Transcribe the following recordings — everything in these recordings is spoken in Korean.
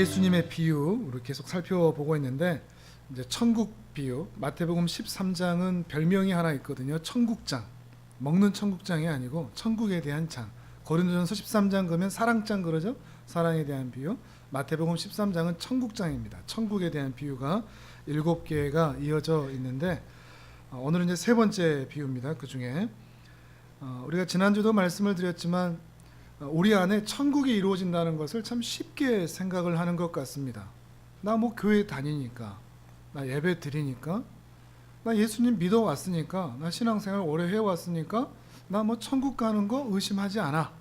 예수님의 비유 우리 계속 살펴보고 있는데, 이제 천국 비유, 마태복음 13장은 별명이 하나 있거든요. 천국장. 먹는 천국장이 아니고 천국에 대한 장. 고린도전서 13장 그러면 사랑장 그러죠. 사랑에 대한 비유. 마태복음 13장은 천국장입니다. 천국에 대한 비유가 7개가 이어져 있는데, 오늘은 이제 세 번째 비유입니다. 그 중에 우리가 지난주도 말씀을 드렸지만 우리 안에 천국이 이루어진다는 것을 참 쉽게 생각을 하는 것 같습니다. 나 뭐 교회 다니니까, 나 예배 드리니까, 나 예수님 믿어왔으니까, 나 신앙생활 오래 해왔으니까 나 뭐 천국 가는 거 의심하지 않아,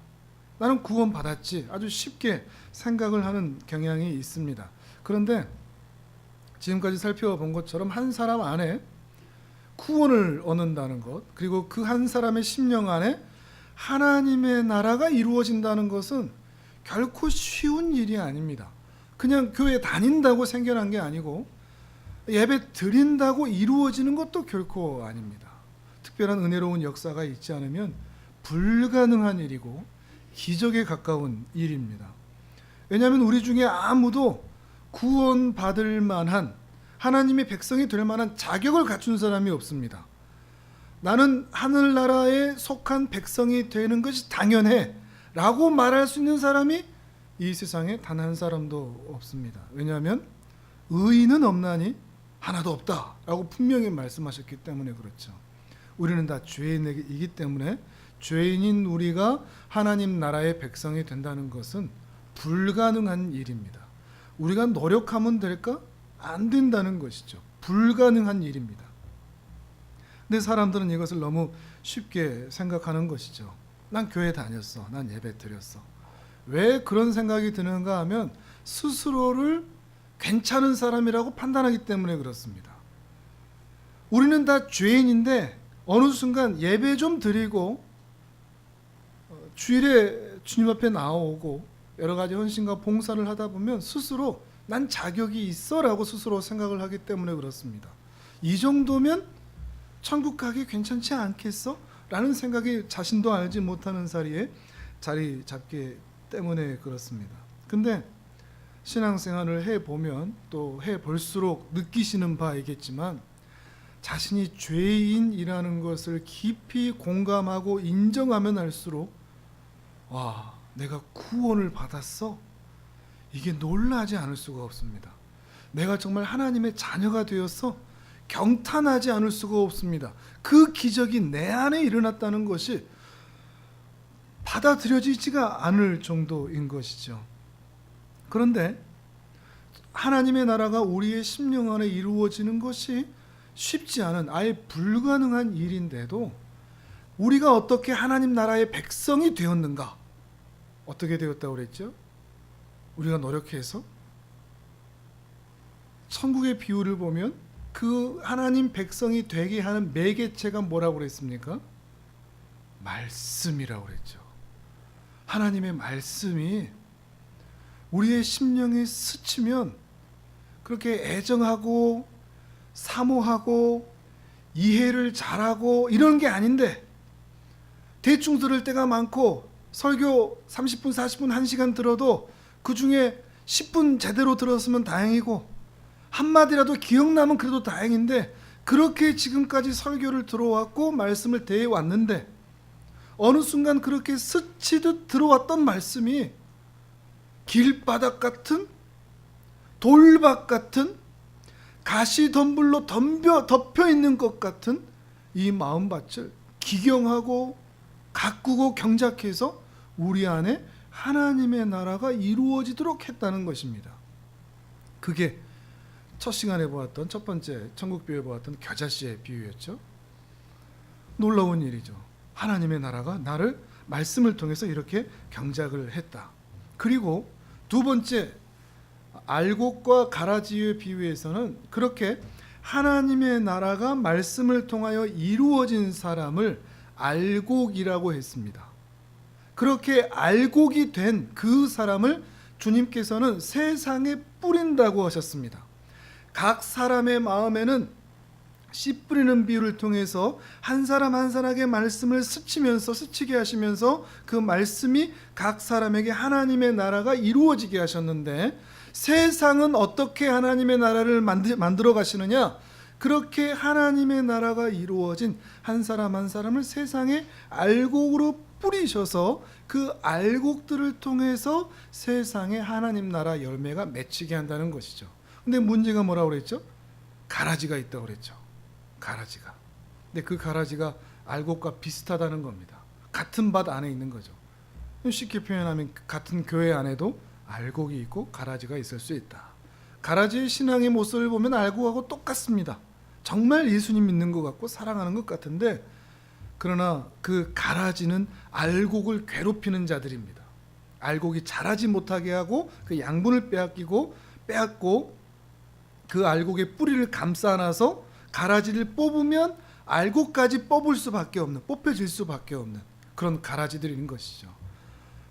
나는 구원 받았지, 아주 쉽게 생각을 하는 경향이 있습니다. 그런데 지금까지 살펴본 것처럼 한 사람 안에 구원을 얻는다는 것, 그리고 그 한 사람의 심령 안에 하나님의 나라가 이루어진다는 것은 결코 쉬운 일이 아닙니다. 그냥 교회 다닌다고 생겨난 게 아니고 예배 드린다고 이루어지는 것도 결코 아닙니다. 특별한 은혜로운 역사가 있지 않으면 불가능한 일이고 기적에 가까운 일입니다. 왜냐하면 우리 중에 아무도 구원받을 만한, 하나님의 백성이 될 만한 자격을 갖춘 사람이 없습니다. 나는 하늘나라에 속한 백성이 되는 것이 당연해 라고 말할 수 있는 사람이 이 세상에 단 한 사람도 없습니다. 왜냐하면 의인은 없나니 하나도 없다 라고 분명히 말씀하셨기 때문에 그렇죠. 우리는 다 죄인이기 때문에 죄인인 우리가 하나님 나라의 백성이 된다는 것은 불가능한 일입니다. 우리가 노력하면 될까? 안 된다는 것이죠. 불가능한 일입니다. 근데 사람들은 이것을 너무 쉽게 생각하는 것이죠. 난 교회 다녔어, 난 예배 드렸어. 왜 그런 생각이 드는가 하면 스스로를 괜찮은 사람이라고 판단하기 때문에 그렇습니다. 우리는 다 죄인인데 어느 순간 예배 좀 드리고 주일에 주님 앞에 나오고 여러 가지 헌신과 봉사를 하다 보면 스스로 난 자격이 있어 라고 스스로 생각을 하기 때문에 그렇습니다. 이 정도면 천국 가기 괜찮지 않겠어? 라는 생각이 자신도 알지 못하는 사이에 자리 잡기 때문에 그렇습니다. 근데 신앙생활을 해보면 또 해볼수록 느끼시는 바이겠지만 자신이 죄인이라는 것을 깊이 공감하고 인정하면 할수록 와, 내가 구원을 받았어? 이게 놀라지 않을 수가 없습니다. 내가 정말 하나님의 자녀가 되었어? 경탄하지 않을 수가 없습니다. 그 기적이 내 안에 일어났다는 것이 받아들여지지가 않을 정도인 것이죠. 그런데 하나님의 나라가 우리의 심령 안에 이루어지는 것이 쉽지 않은, 아예 불가능한 일인데도 우리가 어떻게 하나님 나라의 백성이 되었는가? 어떻게 되었다고 그랬죠? 우리가 노력해서? 천국의 비유를 보면 그 하나님 백성이 되게 하는 매개체가 뭐라고 그랬습니까? 말씀이라고 그랬죠. 하나님의 말씀이 우리의 심령에 스치면 그렇게 애정하고 사모하고 이해를 잘하고 이런 게 아닌데, 대충 들을 때가 많고 설교 30분, 40분, 1시간 들어도 그 중에 10분 제대로 들었으면 다행이고 한마디라도 기억나면 그래도 다행인데, 그렇게 지금까지 설교를 들어왔고 말씀을 대해왔는데 어느 순간 그렇게 스치듯 들어왔던 말씀이 길바닥 같은, 돌박 같은, 가시덤불로 덮여 있는 것 같은 이 마음밭을 기경하고 가꾸고 경작해서 우리 안에 하나님의 나라가 이루어지도록 했다는 것입니다. 그게 첫 시간에 보았던, 첫 번째 천국 비유에 보았던 겨자씨의 비유였죠. 놀라운 일이죠. 하나님의 나라가 나를 말씀을 통해서 이렇게 경작을 했다. 그리고 두 번째 알곡과 가라지의 비유에서는 그렇게 하나님의 나라가 말씀을 통하여 이루어진 사람을 알곡이라고 했습니다. 그렇게 알곡이 된 그 사람을 주님께서는 세상에 뿌린다고 하셨습니다. 각 사람의 마음에는 씨 뿌리는 비유를 통해서 한 사람 한 사람에게 말씀을 스치게 하시면서 그 말씀이 각 사람에게 하나님의 나라가 이루어지게 하셨는데, 세상은 어떻게 하나님의 나라를 만들어 가시느냐? 그렇게 하나님의 나라가 이루어진 한 사람 한 사람을 세상에 알곡으로 뿌리셔서 그 알곡들을 통해서 세상에 하나님 나라 열매가 맺히게 한다는 것이죠. 근데 문제가 뭐라고 그랬죠? 가라지가 있다고 그랬죠. 가라지가. 근데 그 가라지가 알곡과 비슷하다는 겁니다. 같은 밭 안에 있는 거죠. 쉽게 표현하면 같은 교회 안에도 알곡이 있고 가라지가 있을 수 있다. 가라지의 신앙의 모습을 보면 알곡하고 똑같습니다. 정말 예수님 믿는 것 같고 사랑하는 것 같은데, 그러나 그 가라지는 알곡을 괴롭히는 자들입니다. 알곡이 자라지 못하게 하고 그 양분을 빼앗고 그 알곡의 뿌리를 감싸 놔서 가라지를 뽑으면 알곡까지 뽑혀질 수밖에 없는 그런 가라지들인 것이죠.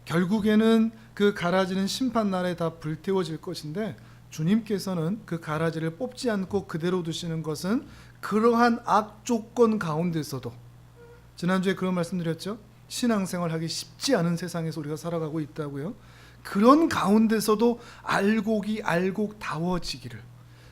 결국에는 그 가라지는 심판날에 다 불태워질 것인데, 주님께서는 그 가라지를 뽑지 않고 그대로 두시는 것은 그러한 악조건 가운데서도, 지난주에 그런 말씀드렸죠. 신앙생활 하기 쉽지 않은 세상에서 우리가 살아가고 있다고요. 그런 가운데서도 알곡이 알곡다워지기를,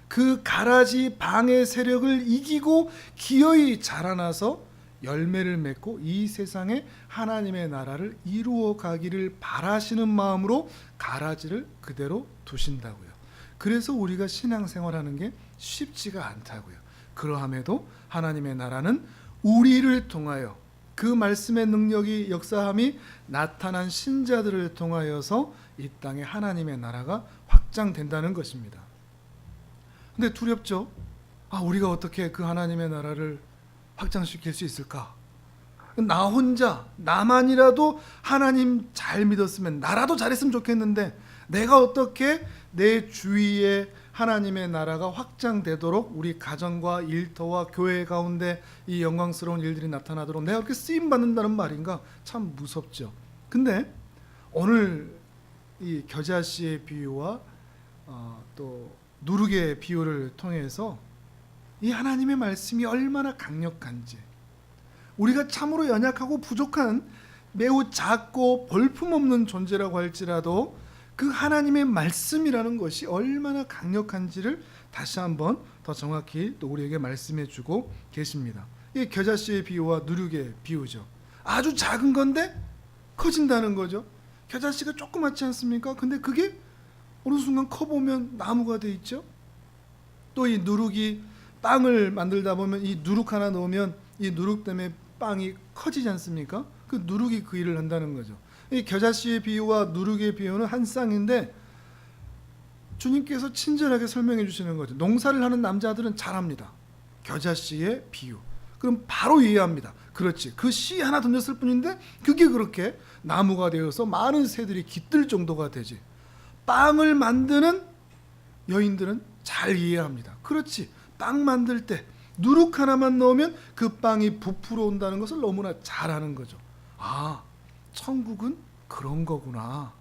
그 가라지 방해 세력을 이기고 기어이 자라나서 열매를 맺고 이 세상에 하나님의 나라를 이루어 가기를 바라시는 마음으로 가라지를 그대로 두신다고요. 그래서 우리가 신앙생활하는 게 쉽지가 않다고요. 그러함에도 하나님의 나라는 우리를 통하여, 그 말씀의 능력이 역사함이 나타난 신자들을 통하여서 이 땅에 하나님의 나라가 확장된다는 것입니다. 근데 두렵죠? 우리가 어떻게 그 하나님의 나라를 확장시킬 수 있을까? 나 혼자, 나만이라도 하나님 잘 믿었으면, 나라도 잘했으면 좋겠는데 내가 어떻게 내 주위에 하나님의 나라가 확장되도록, 우리 가정과 일터와 교회 가운데 이 영광스러운 일들이 나타나도록 내가 그렇게 쓰임받는다는 말인가? 참 무섭죠. 근데 오늘 이 겨자씨의 비유와 또 누룩의 비유를 통해서 이 하나님의 말씀이 얼마나 강력한지, 우리가 참으로 연약하고 부족한 매우 작고 볼품없는 존재라고 할지라도 그 하나님의 말씀이라는 것이 얼마나 강력한지를 다시 한번 더 정확히 또 우리에게 말씀해 주고 계십니다. 이 겨자씨의 비유와 누룩의 비유죠. 아주 작은 건데 커진다는 거죠. 겨자씨가 조그맣지 않습니까? 근데 그게 어느 순간 커보면 나무가 돼 있죠. 또 이 누룩이, 빵을 만들다 보면 이 누룩 하나 넣으면 이 누룩 때문에 빵이 커지지 않습니까? 그 누룩이 그 일을 한다는 거죠. 이 겨자씨의 비유와 누룩의 비유는 한 쌍인데 주님께서 친절하게 설명해 주시는 거죠. 농사를 하는 남자들은 잘 압니다. 겨자씨의 비유. 그럼 바로 이해합니다. 그렇지, 그 씨 하나 던졌을 뿐인데 그게 그렇게 나무가 되어서 많은 새들이 깃들 정도가 되지. 빵을 만드는 여인들은 잘 이해합니다. 그렇지, 빵 만들 때 누룩 하나만 넣으면 그 빵이 부풀어 온다는 것을 너무나 잘 아는 거죠. 천국은 그런 거구나.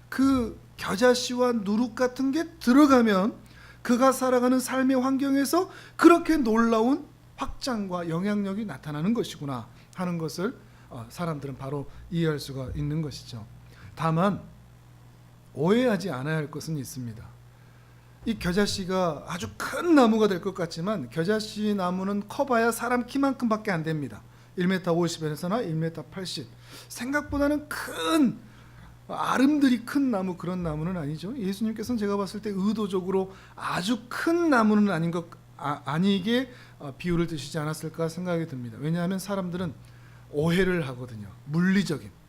그 겨자씨와 누룩 같은 게 들어가면 그가 살아가는 삶의 환경에서 그렇게 놀라운 확장과 영향력이 나타나는 것이구나 하는 것을 사람들은 바로 이해할 수가 있는 것이죠. 다만 오해하지 않아야 할 것은 있습니다. 이 겨자씨가 아주 큰 나무가 될 것 같지만 겨자씨 나무는 커봐야 사람 키만큼밖에 안 됩니다. 1m 50에서나 1m 80. 생각보다는 큰, 아름드리 큰 나무, 그런 나무는 아니죠. 예수님께서는 제가 봤을 때 의도적으로 아주 큰 나무는 아니게 비유를 드시지 않았을까 생각이 듭니다. 왜냐하면 사람들은 오해를 하거든요. 물리적인.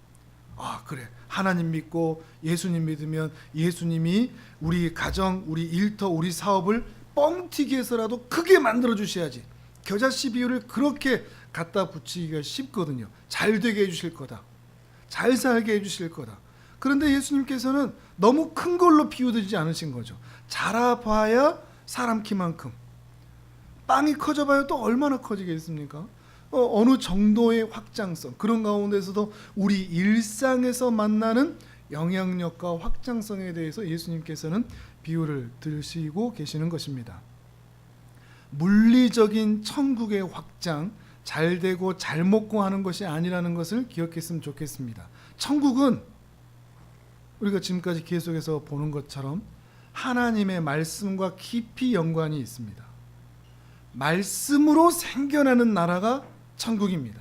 그래, 하나님 믿고 예수님 믿으면 예수님이 우리 가정, 우리 일터, 우리 사업을 뻥튀기 해서라도 크게 만들어 주셔야지. 겨자씨 비유를 그렇게 갖다 붙이기가 쉽거든요. 잘 되게 해주실 거다, 잘 살게 해주실 거다. 그런데 예수님께서는 너무 큰 걸로 비유드리지 않으신 거죠. 자라봐야 사람 키만큼. 빵이 커져봐야 또 얼마나 커지겠습니까? 어느 정도의 확장성, 그런 가운데서도 우리 일상에서 만나는 영향력과 확장성에 대해서 예수님께서는 비유를 드시고 계시는 것입니다. 물리적인 천국의 확장, 잘 되고 잘 먹고 하는 것이 아니라는 것을 기억했으면 좋겠습니다. 천국은 우리가 지금까지 계속해서 보는 것처럼 하나님의 말씀과 깊이 연관이 있습니다. 말씀으로 생겨나는 나라가 천국입니다.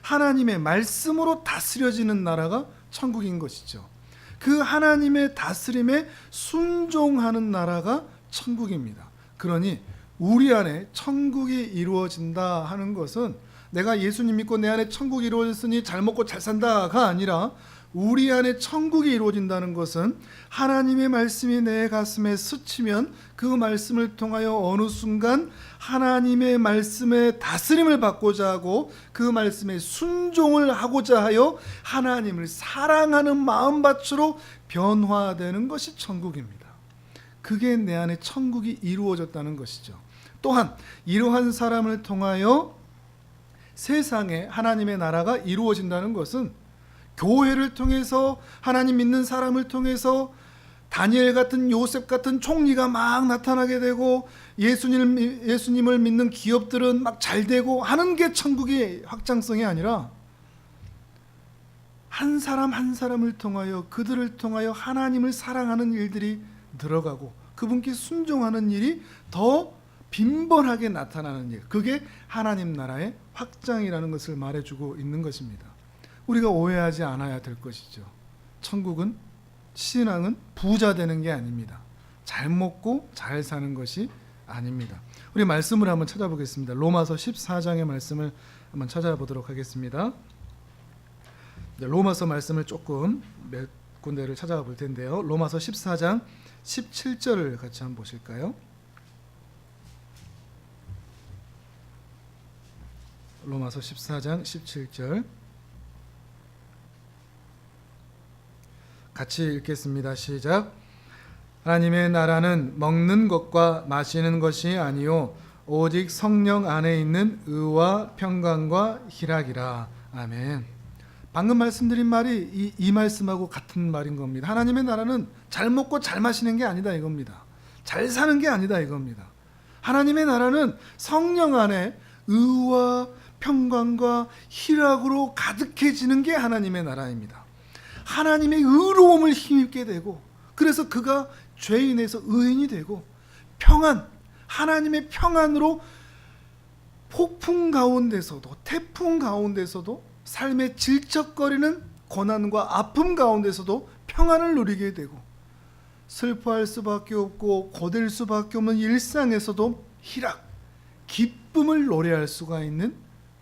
하나님의 말씀으로 다스려지는 나라가 천국인 것이죠. 그 하나님의 다스림에 순종하는 나라가 천국입니다. 그러니 우리 안에 천국이 이루어진다 하는 것은 내가 예수님 믿고 내 안에 천국이 이루어졌으니 잘 먹고 잘 산다가 아니라 우리 안에 천국이 이루어진다는 것은 하나님의 말씀이 내 가슴에 스치면 그 말씀을 통하여 어느 순간 하나님의 말씀에 다스림을 받고자 하고 그 말씀에 순종을 하고자 하여 하나님을 사랑하는 마음밭으로 변화되는 것이 천국입니다. 그게 내 안에 천국이 이루어졌다는 것이죠. 또한 이러한 사람을 통하여 세상에 하나님의 나라가 이루어진다는 것은 교회를 통해서 하나님 믿는 사람을 통해서 다니엘 같은 요셉 같은 총리가 막 나타나게 되고 예수님을 믿는 기업들은 막 잘 되고 하는 게 천국의 확장성이 아니라 한 사람 한 사람을 통하여 그들을 통하여 하나님을 사랑하는 일들이 들어가고 그분께 순종하는 일이 더 빈번하게 나타나는 일, 그게 하나님 나라의 확장이라는 것을 말해주고 있는 것입니다. 우리가 오해하지 않아야 될 것이죠. 천국은, 신앙은 부자 되는 게 아닙니다. 잘 먹고 잘 사는 것이 아닙니다. 우리 말씀을 한번 찾아보겠습니다. 로마서 14장의 말씀을 한번 찾아보도록 하겠습니다. 로마서 말씀을 조금 몇 군데를 찾아가 볼 텐데요. 로마서 14장 17절을 같이 한번 보실까요? 로마서 14장 17절 같이 읽겠습니다. 시작. 하나님의 나라는 먹는 것과 마시는 것이 아니요 오직 성령 안에 있는 의와 평강과 희락이라. 아멘. 방금 말씀드린 말이 이 말씀하고 같은 말인 겁니다. 하나님의 나라는 잘 먹고 잘 마시는 게 아니다 이겁니다. 잘 사는 게 아니다 이겁니다. 하나님의 나라는 성령 안에 의와 평강과 희락으로 가득해지는 게 하나님의 나라입니다. 하나님의 의로움을 힘입게 되고 그래서 그가 죄인에서 의인이 되고 평안, 하나님의 평안으로 폭풍 가운데서도 태풍 가운데서도 삶의 질척거리는 고난과 아픔 가운데서도 평안을 누리게 되고 슬퍼할 수밖에 없고 고될 수밖에 없는 일상에서도 희락, 기쁨을 노래할 수가 있는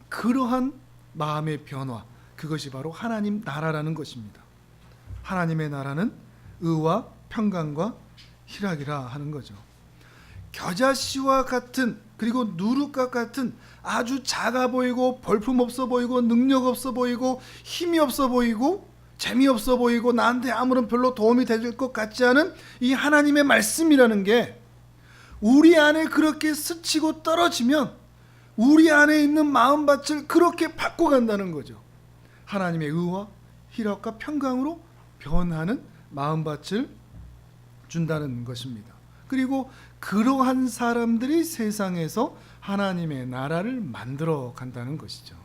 그러한 마음의 변화, 그것이 바로 하나님 나라라는 것입니다. 하나님의 나라는 의와 평강과 희락이라 하는 거죠. 겨자씨와 같은 그리고 누룩과 같은 아주 작아 보이고 볼품없어 보이고 능력 없어 보이고 힘이 없어 보이고 재미없어 보이고 나한테 아무런 별로 도움이 될 것 같지 않은 이 하나님의 말씀이라는 게 우리 안에 그렇게 스치고 떨어지면 우리 안에 있는 마음밭을 그렇게 바꿔간다는 거죠. 하나님의 의와 희락과 평강으로 변하는 마음밭을 준다는 것입니다. 그리고 그러한 사람들이 세상에서 하나님의 나라를 만들어 간다는 것이죠.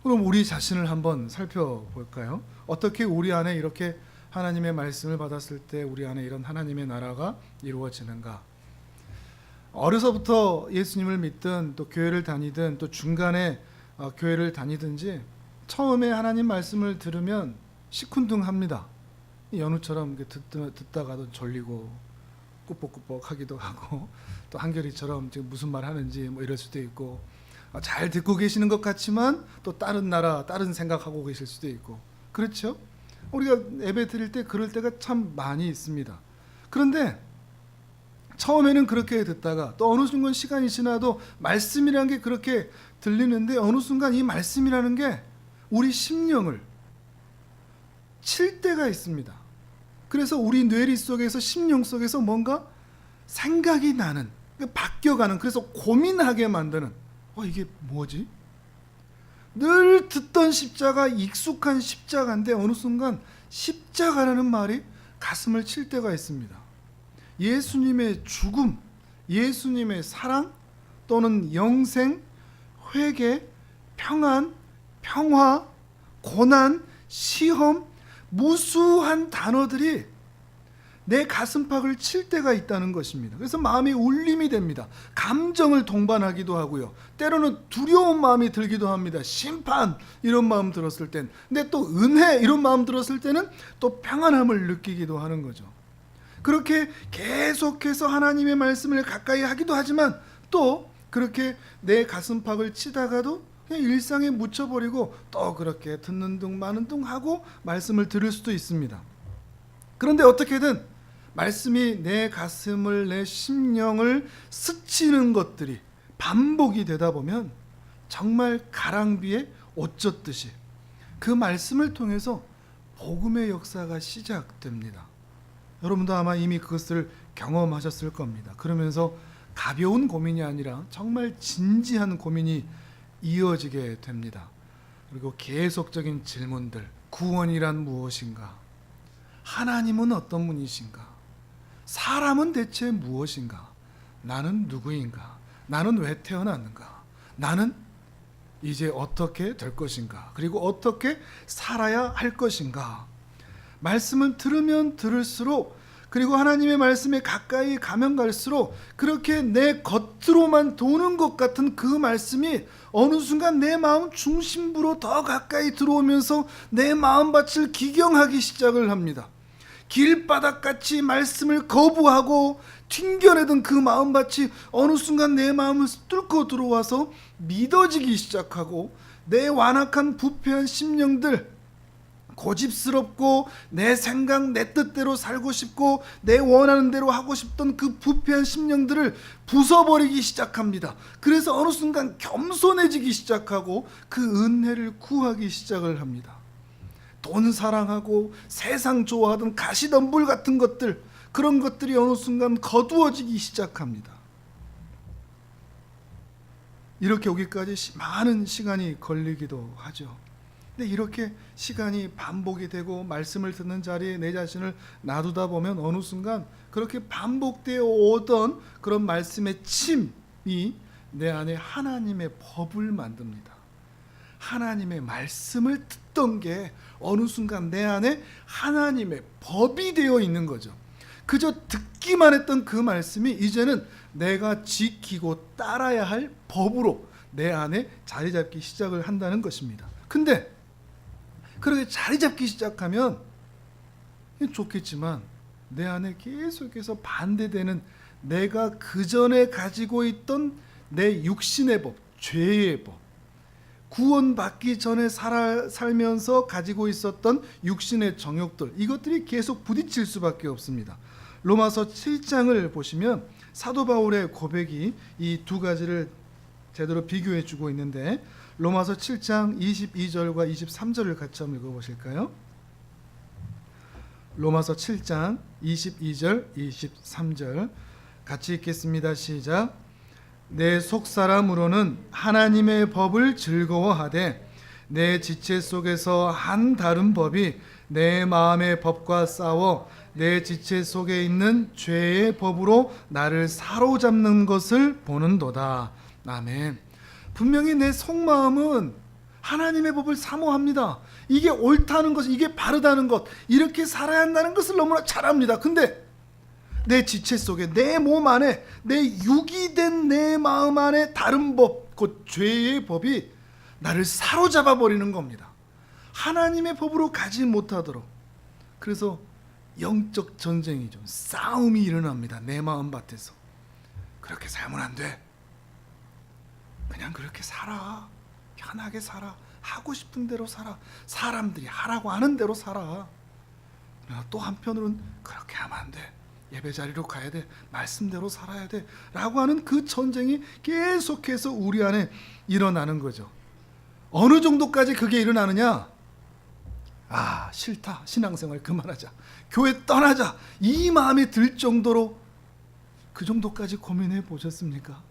그럼 우리 자신을 한번 살펴볼까요? 어떻게 우리 안에 이렇게 하나님의 말씀을 받았을 때 우리 안에 이런 하나님의 나라가 이루어지는가? 어려서부터 예수님을 믿든 또 교회를 다니든 또 중간에 교회를 다니든지 처음에 하나님 말씀을 들으면 시큰둥합니다. 연우처럼 듣다가도 졸리고 꾸벅꾸벅 하기도 하고 또 한결이처럼 지금 무슨 말 하는지 뭐 이럴 수도 있고 잘 듣고 계시는 것 같지만 또 다른 나라 다른 생각하고 계실 수도 있고 그렇죠? 우리가 예배 드릴 때 그럴 때가 참 많이 있습니다. 그런데 처음에는 그렇게 듣다가 또 어느 순간 시간이 지나도 말씀이라는 게 그렇게 들리는데 어느 순간 이 말씀이라는 게 우리 심령을 칠 때가 있습니다. 그래서 우리 뇌리 속에서 심령 속에서 뭔가 생각이 나는 바뀌어가는 그래서 고민하게 만드는 이게 뭐지? 늘 듣던 십자가 익숙한 십자가인데 어느 순간 십자가라는 말이 가슴을 칠 때가 있습니다. 예수님의 죽음, 예수님의 사랑 또는 영생, 회개, 평안, 평화, 고난, 시험 무수한 단어들이 내 가슴팍을 칠 때가 있다는 것입니다. 그래서 마음이 울림이 됩니다. 감정을 동반하기도 하고요. 때로는 두려운 마음이 들기도 합니다. 심판 이런 마음 들었을 땐. 근데 또 은혜 이런 마음 들었을 때는 또 평안함을 느끼기도 하는 거죠. 그렇게 계속해서 하나님의 말씀을 가까이 하기도 하지만 또 그렇게 내 가슴팍을 치다가도 그냥 일상에 묻혀버리고 또 그렇게 듣는 둥 마는 둥 하고 말씀을 들을 수도 있습니다. 그런데 어떻게든 말씀이 내 가슴을 내 심령을 스치는 것들이 반복이 되다 보면 정말 가랑비에 옷 젖듯이 그 말씀을 통해서 복음의 역사가 시작됩니다. 여러분도 아마 이미 그것을 경험하셨을 겁니다. 그러면서 가벼운 고민이 아니라 정말 진지한 고민이 이어지게 됩니다. 그리고 계속적인 질문들, 구원이란 무엇인가? 하나님은 어떤 분이신가? 사람은 대체 무엇인가? 나는 누구인가? 나는 왜 태어났는가? 나는 이제 어떻게 될 것인가? 그리고 어떻게 살아야 할 것인가? 말씀을 들으면 들을수록, 그리고 하나님의 말씀에 가까이 가면 갈수록 그렇게 내 겉으로만 도는 것 같은 그 말씀이 어느 순간 내 마음 중심부로 더 가까이 들어오면서 내 마음밭을 기경하기 시작을 합니다. 길바닥같이 말씀을 거부하고 튕겨내던 그 마음밭이 어느 순간 내 마음을 뚫고 들어와서 믿어지기 시작하고, 내 완악한 부패한 심령들, 고집스럽고 내 생각 내 뜻대로 살고 싶고 내 원하는 대로 하고 싶던 그 부패한 심령들을 부숴버리기 시작합니다. 그래서 어느 순간 겸손해지기 시작하고 그 은혜를 구하기 시작을 합니다. 돈 사랑하고 세상 좋아하던 가시덤불 같은 것들, 그런 것들이 어느 순간 거두어지기 시작합니다. 이렇게 오기까지 많은 시간이 걸리기도 하죠. 근데 이렇게 시간이 반복이 되고 말씀을 듣는 자리에 내 자신을 놔두다 보면 어느 순간 그렇게 반복되어 오던 그런 말씀의 침이 내 안에 하나님의 법을 만듭니다. 하나님의 말씀을 듣던 게 어느 순간 내 안에 하나님의 법이 되어 있는 거죠. 그저 듣기만 했던 그 말씀이 이제는 내가 지키고 따라야 할 법으로 내 안에 자리 잡기 시작을 한다는 것입니다. 근데 그렇게 자리 잡기 시작하면 좋겠지만 내 안에 계속해서 반대되는, 내가 그 전에 가지고 있던 내 육신의 법, 죄의 법, 구원받기 전에 살면서 가지고 있었던 육신의 정욕들, 이것들이 계속 부딪힐 수밖에 없습니다. 로마서 7장을 보시면 사도 바울의 고백이 이 두 가지를 제대로 비교해 주고 있는데, 로마서 7장 22절과 23절을 같이 한번 읽어보실까요? 로마서 7장 22절 23절 같이 읽겠습니다. 시작. 내 속사람으로는 하나님의 법을 즐거워하되 내 지체 속에서 한 다른 법이 내 마음의 법과 싸워 내 지체 속에 있는 죄의 법으로 나를 사로잡는 것을 보는도다. 아멘. 분명히 내 속마음은 하나님의 법을 사모합니다. 이게 옳다는 것, 이게 바르다는 것, 이렇게 살아야 한다는 것을 너무나 잘 압니다. 근데 내 지체 속에, 내 몸 안에, 내 육이 된 내 마음 안에 다른 법, 곧 죄의 법이 나를 사로잡아 버리는 겁니다. 하나님의 법으로 가지 못하도록. 그래서 영적 전쟁이죠. 싸움이 일어납니다. 내 마음밭에서. 그렇게 살면 안 돼. 그냥 그렇게 살아. 편하게 살아. 하고 싶은 대로 살아. 사람들이 하라고 하는 대로 살아. 또 한편으로는 그렇게 하면 안 돼. 예배 자리로 가야 돼. 말씀대로 살아야 돼. 라고 하는 그 전쟁이 계속해서 우리 안에 일어나는 거죠. 어느 정도까지 그게 일어나느냐? 아, 싫다. 신앙생활 그만하자. 교회 떠나자. 이 마음이 들 정도로, 그 정도까지 고민해 보셨습니까?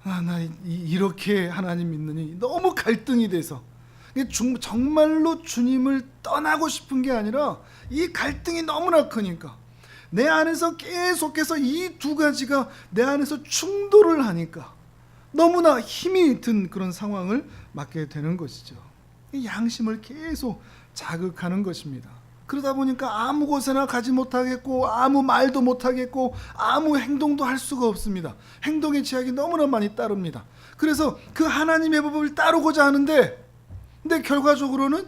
아, 나 이렇게 하나님 믿느니 너무 갈등이 돼서 정말로 주님을 떠나고 싶은 게 아니라 이 갈등이 너무나 크니까 내 안에서 계속해서 이 두 가지가 내 안에서 충돌을 하니까 너무나 힘이 든 그런 상황을 맞게 되는 것이죠. 양심을 계속 자극하는 것입니다. 그러다 보니까 아무 곳에나 가지 못하겠고 아무 말도 못하겠고 아무 행동도 할 수가 없습니다. 행동의 제약이 너무나 많이 따릅니다. 그래서 그 하나님의 법을 따르고자 하는데 근데 결과적으로는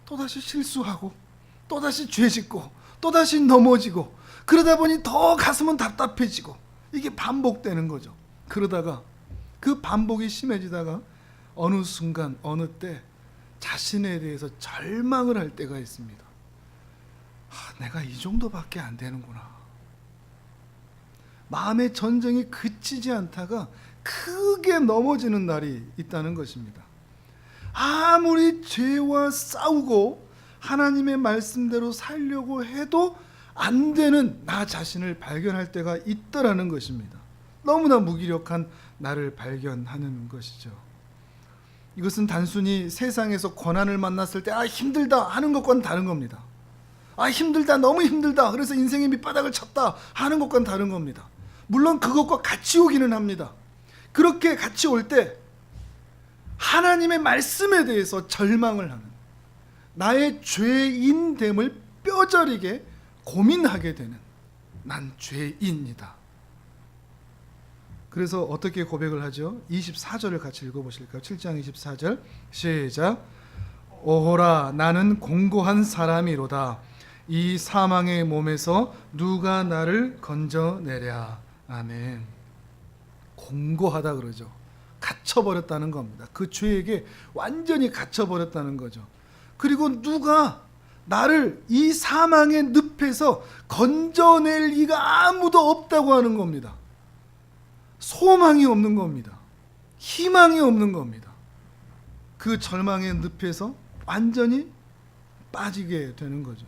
또다시 실수하고 또다시 죄짓고 또다시 넘어지고 그러다 보니 더 가슴은 답답해지고 이게 반복되는 거죠. 그러다가 그 반복이 심해지다가 어느 순간 어느 때 자신에 대해서 절망을 할 때가 있습니다. 내가 이 정도밖에 안 되는구나. 마음의 전쟁이 그치지 않다가 크게 넘어지는 날이 있다는 것입니다. 아무리 죄와 싸우고 하나님의 말씀대로 살려고 해도 안 되는 나 자신을 발견할 때가 있더라는 것입니다. 너무나 무기력한 나를 발견하는 것이죠. 이것은 단순히 세상에서 고난을 만났을 때 힘들다 하는 것과는 다른 겁니다. 힘들다, 너무 힘들다, 그래서 인생의 밑바닥을 쳤다 하는 것과는 다른 겁니다. 물론 그것과 같이 오기는 합니다. 그렇게 같이 올 때 하나님의 말씀에 대해서 절망을 하는, 나의 죄인됨을 뼈저리게 고민하게 되는, 난 죄인이다. 그래서 어떻게 고백을 하죠? 24절을 같이 읽어보실까요? 7장 24절 시작. 오호라 나는 공고한 사람이로다. 이 사망의 몸에서 누가 나를 건져내랴. 아멘. 공고하다 그러죠. 갇혀버렸다는 겁니다. 그 죄에게 완전히 갇혀버렸다는 거죠. 그리고 누가 나를 이 사망의 늪에서 건져낼 리가 아무도 없다고 하는 겁니다. 소망이 없는 겁니다. 희망이 없는 겁니다. 그 절망의 늪에서 완전히 빠지게 되는 거죠.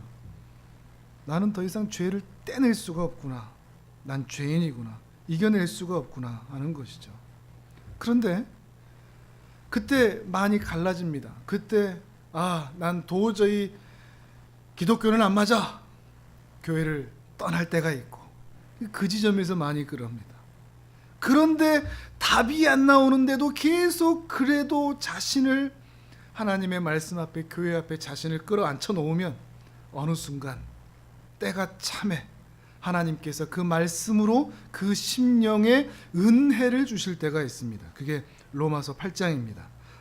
나는 더 이상 죄를 떼낼 수가 없구나. 난 죄인이구나. 이겨낼 수가 없구나 하는 것이죠. 그런데 그때 많이 갈라집니다. 그때 난 도저히 기독교는 안 맞아. 교회를 떠날 때가 있고 그 지점에서 많이 그럽니다. 그런데 답이 안 나오는데도 계속 그래도 자신을 하나님의 말씀 앞에 교회 앞에 자신을 끌어앉혀 놓으면 어느 순간 때가 참해 하나님께서 그 말씀으로 그 심령에 은혜를 주실 때가 있습니다. 그게 로마서 8장입니다.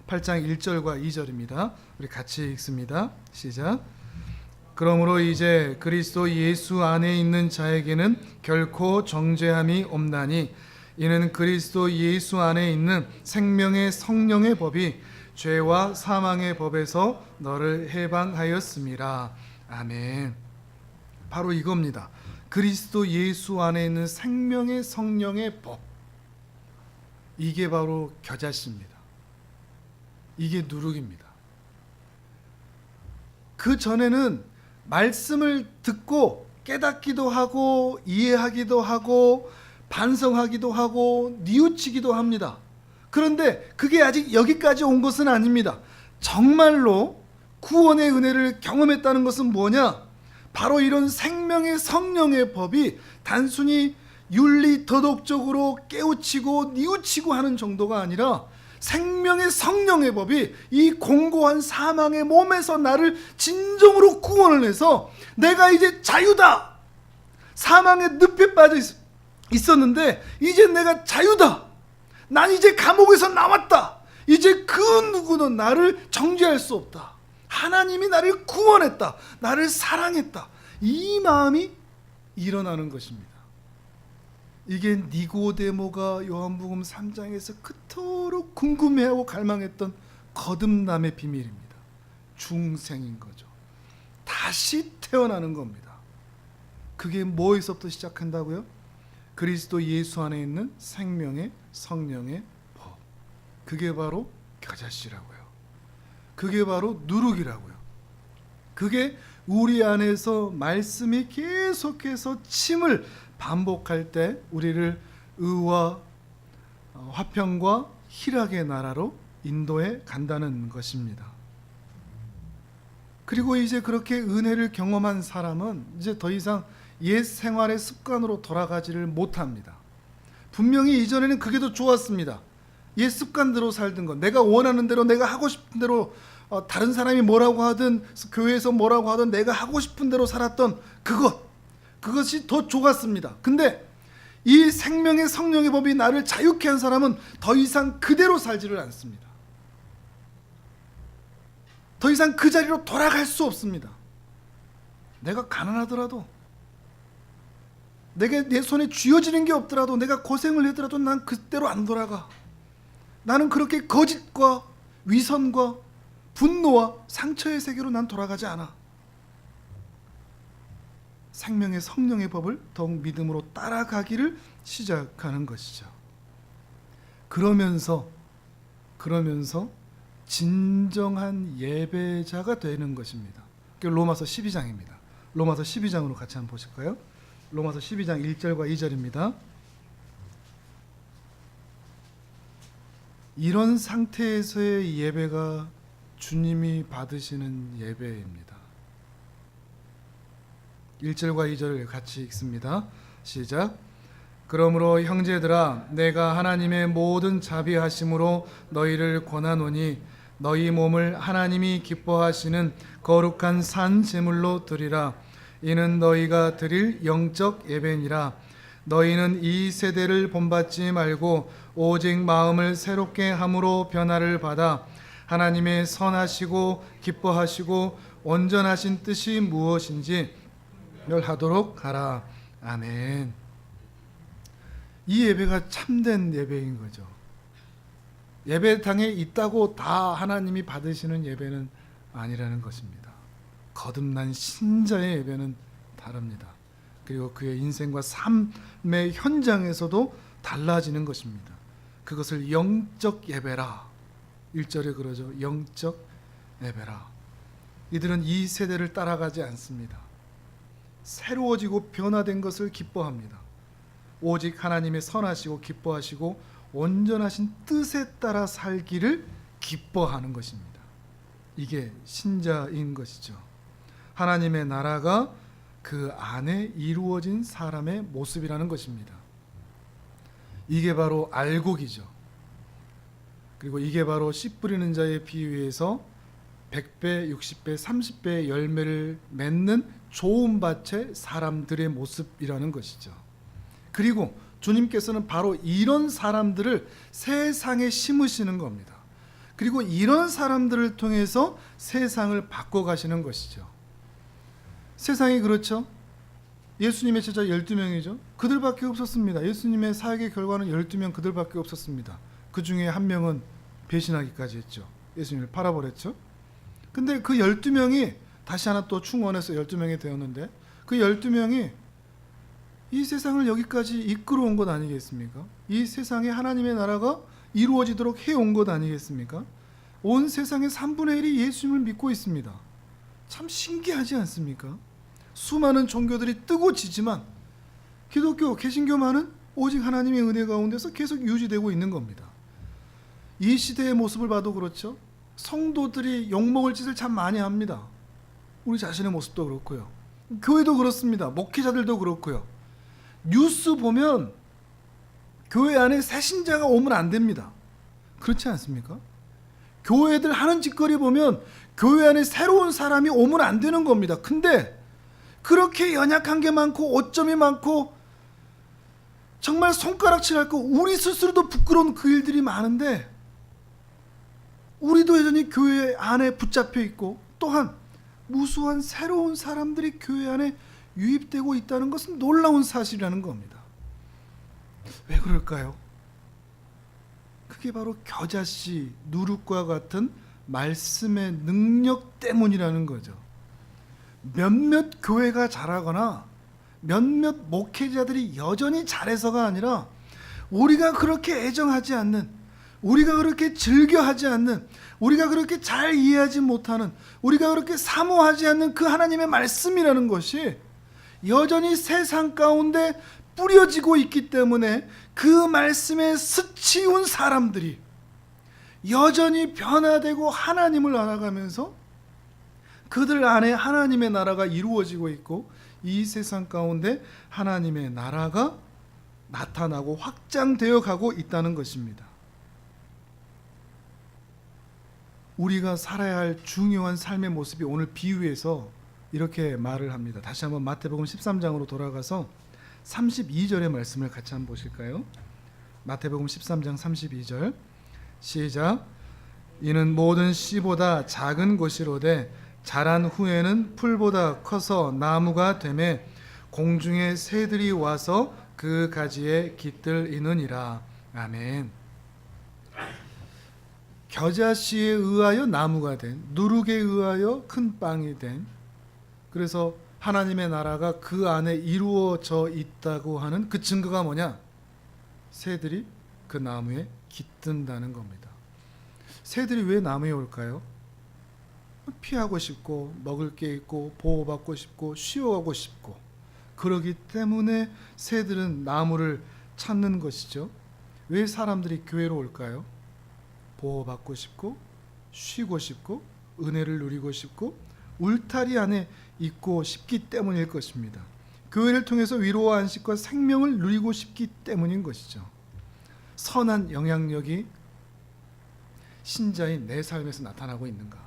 8장 1절과 2절입니다. 우리 같이 읽습니다. 시작. 그러므로 이제 그리스도 예수 안에 있는 자에게는 결코 정죄함이 없나니 이는 그리스도 예수 안에 있는 생명의 성령의 법이 죄와 사망의 법에서 너를 해방하였음이라. 아멘. 바로 이겁니다. 그리스도 예수 안에 있는 생명의 성령의 법. 이게 바로 겨자씨입니다. 이게 누룩입니다. 그 전에는 말씀을 듣고 깨닫기도 하고 이해하기도 하고 반성하기도 하고 뉘우치기도 합니다. 그런데 그게 아직 여기까지 온 것은 아닙니다. 정말로 구원의 은혜를 경험했다는 것은 뭐냐? 바로 이런 생명의 성령의 법이 단순히 윤리 도덕적으로 깨우치고 뉘우치고 하는 정도가 아니라 생명의 성령의 법이 이 공고한 사망의 몸에서 나를 진정으로 구원을 해서 내가 이제 자유다. 사망의 늪에 빠져 있었는데 이제 내가 자유다. 난 이제 감옥에서 나왔다. 이제 그 누구도 나를 정죄할 수 없다. 하나님이 나를 구원했다. 나를 사랑했다. 이 마음이 일어나는 것입니다. 이게 니고데모가 요한복음 3장에서 그토록 궁금해하고 갈망했던 거듭남의 비밀입니다. 중생인 거죠. 다시 태어나는 겁니다. 그게 뭐에서부터 시작한다고요? 그리스도 예수 안에 있는 생명의 성령의 법. 그게 바로 겨자씨라고요. 그게 바로 누룩이라고요. 그게 우리 안에서 말씀이 계속해서 침을 반복할 때 우리를 의와 화평과 희락의 나라로 인도해 간다는 것입니다. 그리고 이제 그렇게 은혜를 경험한 사람은 이제 더 이상 옛 생활의 습관으로 돌아가지를 못합니다. 분명히 이전에는 그게 더 좋았습니다. 옛 습관대로 살던 것, 내가 원하는 대로, 내가 하고 싶은 대로, 다른 사람이 뭐라고 하든 교회에서 뭐라고 하든 내가 하고 싶은 대로 살았던 그것이 더 좋았습니다. 근데 이 생명의 성령의 법이 나를 자유케 한 사람은 더 이상 그대로 살지를 않습니다. 더 이상 그 자리로 돌아갈 수 없습니다. 내가 가난하더라도, 내게 내 손에 쥐어지는 게 없더라도, 내가 고생을 하더라도 난 그때로 안 돌아가. 나는 그렇게 거짓과 위선과 분노와 상처의 세계로 난 돌아가지 않아. 생명의 성령의 법을 더욱 믿음으로 따라가기를 시작하는 것이죠. 그러면서 진정한 예배자가 되는 것입니다. 로마서 12장입니다. 로마서 12장으로 같이 한번 보실까요? 로마서 12장 1절과 2절입니다. 이런 상태에서의 예배가 주님이 받으시는 예배입니다. 1절과 2절을 같이 읽습니다. 시작. 그러므로 형제들아, 내가 하나님의 모든 자비하심으로 너희를 권하노니 너희 몸을 하나님이 기뻐하시는 거룩한 산 제물로 드리라. 이는 너희가 드릴 영적 예배니라. 너희는 이 세대를 본받지 말고 오직 마음을 새롭게 함으로 변화를 받아 하나님의 선하시고 기뻐하시고 온전하신 뜻이 무엇인지 멸하도록 하라. 아멘. 이 예배가 참된 예배인 거죠. 예배당에 있다고 다 하나님이 받으시는 예배는 아니라는 것입니다. 거듭난 신자의 예배는 다릅니다. 그리고 그의 인생과 삶의 현장에서도 달라지는 것입니다. 그것을 영적 예배라. 1절에 그러죠. 영적 예배라. 이들은 이 세대를 따라가지 않습니다. 새로워지고 변화된 것을 기뻐합니다. 오직 하나님의 선하시고 기뻐하시고 온전하신 뜻에 따라 살기를 기뻐하는 것입니다. 이게 신자인 것이죠. 하나님의 나라가 그 안에 이루어진 사람의 모습이라는 것입니다. 이게 바로 알곡이죠. 그리고 이게 바로 씨 뿌리는 자의 비유에서 100배, 60배, 30배의 열매를 맺는 좋은 밭의 사람들의 모습이라는 것이죠. 그리고 주님께서는 바로 이런 사람들을 세상에 심으시는 겁니다. 그리고 이런 사람들을 통해서 세상을 바꿔가시는 것이죠. 세상이 그렇죠. 예수님의 제자 12명이죠. 그들밖에 없었습니다. 예수님의 사역의 결과는 12명 그들밖에 없었습니다. 그 중에 한 명은 배신하기까지 했죠. 예수님을 팔아버렸죠. 근데 그 12명이 다시 하나 또 충원해서 12명이 되었는데, 그 12명이 이 세상을 여기까지 이끌어온 것 아니겠습니까? 이 세상에 하나님의 나라가 이루어지도록 해온 것 아니겠습니까? 온 세상의 3분의 1이 예수님을 믿고 있습니다. 참 신기하지 않습니까? 수많은 종교들이 뜨고 지지만 기독교, 개신교만은 오직 하나님의 은혜 가운데서 계속 유지되고 있는 겁니다. 이 시대의 모습을 봐도 그렇죠. 성도들이 욕먹을 짓을 참 많이 합니다. 우리 자신의 모습도 그렇고요. 교회도 그렇습니다. 목회자들도 그렇고요. 뉴스 보면 교회 안에 새신자가 오면 안 됩니다. 그렇지 않습니까? 교회들 하는 짓거리 보면 교회 안에 새로운 사람이 오면 안 되는 겁니다. 근데 그렇게 연약한 게 많고 오점이 많고 정말 손가락질할 거 우리 스스로도 부끄러운 그 일들이 많은데 우리도 여전히 교회 안에 붙잡혀 있고 또한 무수한 새로운 사람들이 교회 안에 유입되고 있다는 것은 놀라운 사실이라는 겁니다. 왜 그럴까요? 그게 바로 겨자씨, 누룩과 같은 말씀의 능력 때문이라는 거죠. 몇몇 교회가 잘하거나 몇몇 목회자들이 여전히 잘해서가 아니라 우리가 그렇게 애정하지 않는, 우리가 그렇게 즐겨하지 않는, 우리가 그렇게 잘 이해하지 못하는, 우리가 그렇게 사모하지 않는 그 하나님의 말씀이라는 것이 여전히 세상 가운데 뿌려지고 있기 때문에 그 말씀에 스치운 사람들이 여전히 변화되고 하나님을 알아가면서 그들 안에 하나님의 나라가 이루어지고 있고 이 세상 가운데 하나님의 나라가 나타나고 확장되어 가고 있다는 것입니다. 우리가 살아야 할 중요한 삶의 모습이 오늘 비유에서 이렇게 말을 합니다. 다시 한번 마태복음 13장으로 돌아가서 32절의 말씀을 같이 한번 보실까요? 마태복음 13장 32절 시작. 이는 모든 씨보다 작은 것이로되 자란 후에는 풀보다 커서 나무가 되매 공중의 새들이 와서 그 가지에 깃들이느니라. 아멘. 겨자씨에 의하여 나무가 된, 누룩에 의하여 큰 빵이 된, 그래서 하나님의 나라가 그 안에 이루어져 있다고 하는 그 증거가 뭐냐? 새들이 그 나무에 깃든다는 겁니다. 새들이 왜 나무에 올까요? 피하고 싶고, 먹을 게 있고, 보호받고 싶고, 쉬어가고 싶고, 그러기 때문에 새들은 나무를 찾는 것이죠. 왜 사람들이 교회로 올까요? 보호받고 싶고, 쉬고 싶고, 은혜를 누리고 싶고, 울타리 안에 있고 싶기 때문일 것입니다. 교회를 통해서 위로와 안식과 생명을 누리고 싶기 때문인 것이죠. 선한 영향력이 신자인 내 삶에서 나타나고 있는가?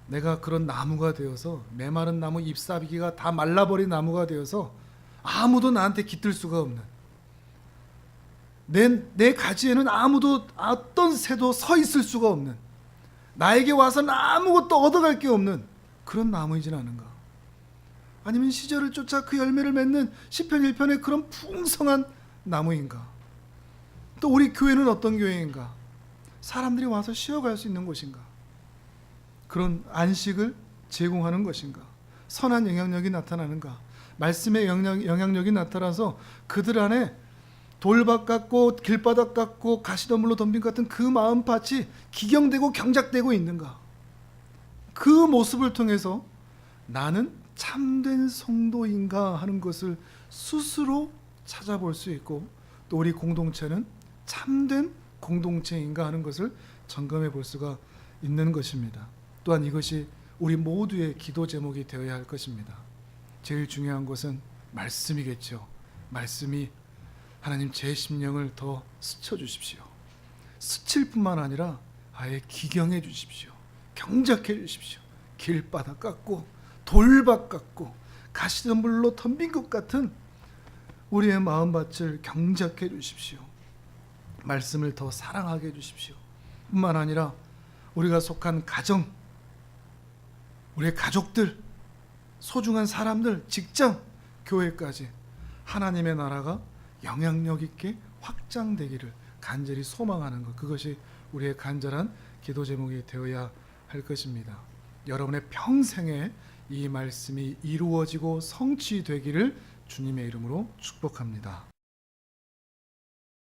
내가 그런 나무가 되어서, 메마른 나무 잎사귀가 다 말라버린 나무가 되어서 아무도 나한테 깃들 수가 없는, 내 가지에는 아무도, 어떤 새도 서 있을 수가 없는, 나에게 와서는 아무것도 얻어갈 게 없는 그런 나무이진 않은가? 아니면 시절을 쫓아 그 열매를 맺는 시편 1편의 그런 풍성한 나무인가? 또 우리 교회는 어떤 교회인가? 사람들이 와서 쉬어갈 수 있는 곳인가? 그런 안식을 제공하는 것인가? 선한 영향력이 나타나는가? 말씀의 영향력이 나타나서 그들 안에 돌밭 같고 길바닥 같고 가시덤불로 덤빈 같은 그 마음밭이 기경되고 경작되고 있는가? 그 모습을 통해서 나는 참된 성도인가 하는 것을 스스로 찾아볼 수 있고, 또 우리 공동체는 참된 공동체인가 하는 것을 점검해 볼 수가 있는 것입니다. 또한 이것이 우리 모두의 기도 제목이 되어야 할 것입니다. 제일 중요한 것은 말씀이겠죠. 말씀이 하나님 제 심령을 더 스쳐 주십시오. 스칠 뿐만 아니라 아예 기경해 주십시오. 경작해 주십시오. 길바닥 같고 돌밭 같고 가시덤불로 덤빈 것 같은 우리의 마음밭을 경작해 주십시오. 말씀을 더 사랑하게 해 주십시오. 뿐만 아니라 우리가 속한 가정, 우리의 가족들, 소중한 사람들, 직장, 교회까지 하나님의 나라가 영향력 있게 확장되기를 간절히 소망하는 것, 그것이 우리의 간절한 기도 제목이 되어야 할 것입니다. 여러분의 평생에 이 말씀이 이루어지고 성취되기를 주님의 이름으로 축복합니다.